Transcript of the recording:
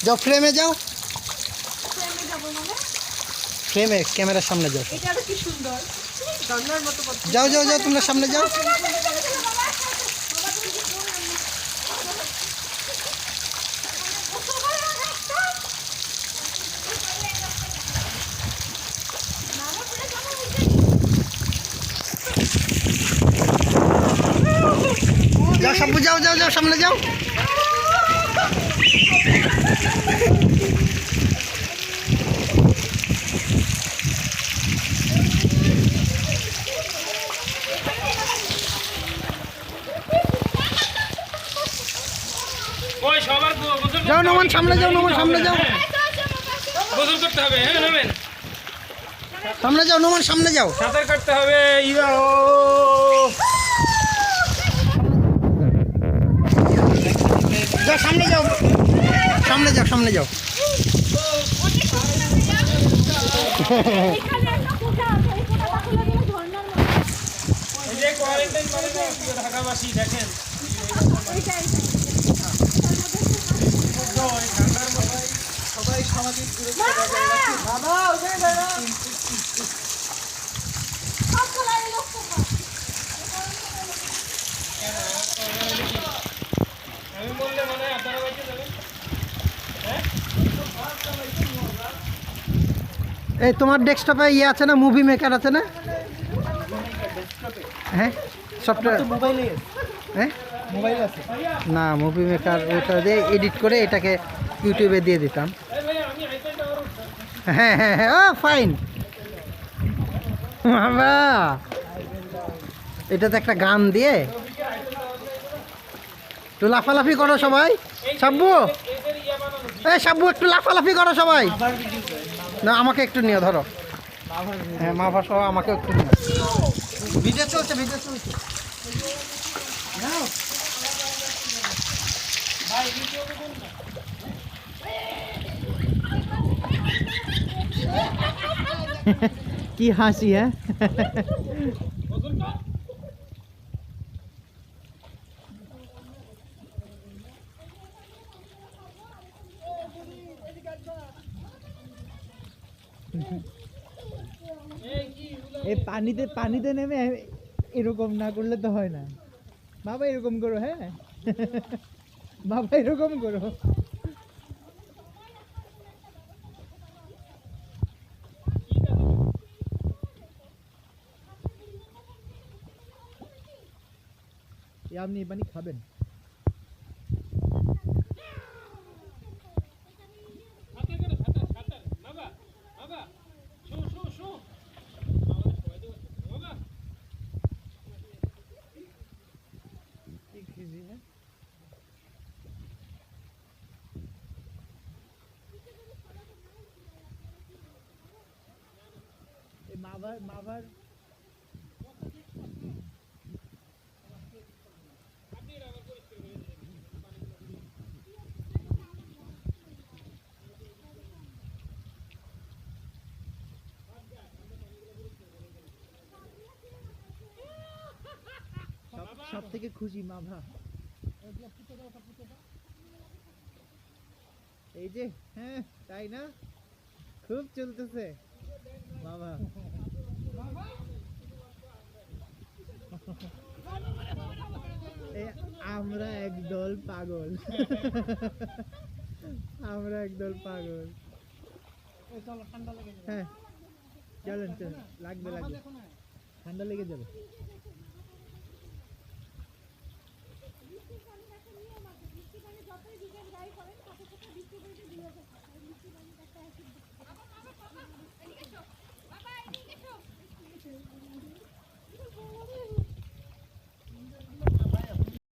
যাও ফ্রেমে যাও, ফ্রেমে যাবো মানে ফ্রেমে ক্যামেরার সামনে যাও। এটা আরো কি সুন্দর ঝর্ণার মতো করতে। যাও যাও যাও তোমরা সামনে যাও। যাও সব্বু যাও যাও যাও সামনে যাও। ওই সবার গোসল যাও নোমান সামনে যাও, নোমান সামনে যাও, গোসল করতে হবে। হ্যাঁ নেবেন, সামনে যাও নোমান সামনে যাও। সাঁতার কাটতে হবে। ইয়া ও যাও সামনে যাও, সামনে যাও, সামনে যাও। এখানে একটা ফোঁটা আছে, এই ফোঁটাটা খুলে দিলে ঝর্ণার মতো। এই যে কোয়ারেন্টাইন মানে না প্রিয় ঢাকাবাসী দেখেন এইটা ওই ঠান্ডার মধ্যে সবাই সামাজিক দূরত্ব বজায় রাখে। বাবা ওখানে দাঁড়া। সব খোলা এই লোকটা। আমি বললে মনে হয় আপনারা বাইকে যাবেন। হ্যাঁ এই তোমার ডেস্কটপে ইয়ে আছে না, মুভি মেকার আছে না? হ্যাঁ সফটওয়্যার মোবাইলে হ্যাঁ মোবাইল আছে। না, মুভি মেকার ওটা দিয়ে এডিট করে এটাকে ইউটিউবে দিয়ে দিতাম। এই ভাই আমি আইপ্যাডটা ওর হ্যাঁ হ্যাঁ হ্যাঁ, ও ফাইন বাবা। এটাতে একটা গান দিয়ে একটু লাফালাফি করো সবাই। সাব্বু, এদের ইয়া বানানো এই সাব্বু একটু লাফালাফি করো সবাই। না আমাকে একটু নিও, ধরো। হ্যাঁ মা সহ আমাকে একটু নিও। ভিডিও চলছে, ভিডিও চলছে। ভাই ইউটিউবে কোন না কি হাসি হ্যাঁ। গোসল কর। এই পানিতে নেমে এরকম না করলে তো হয় না বাবা, এরকম করো। হ্যাঁ বাবা এরকম করো। আপনি এই পানি খাবেন? সাঁতার করে সাঁতার বাবা বাবা শো শো শো আমাদের সবাই তো বাবা এই মাভার সব থেকে খুশি মাভা। এই যে হ্যাঁ তাই না, খুব চলতেছে মাভা। আমরা একদল পাগল, আমরা একদল পাগল। হ্যাঁ চলেন চলেন, লাগবে লাগবে, ঠান্ডা লেগে যাবে।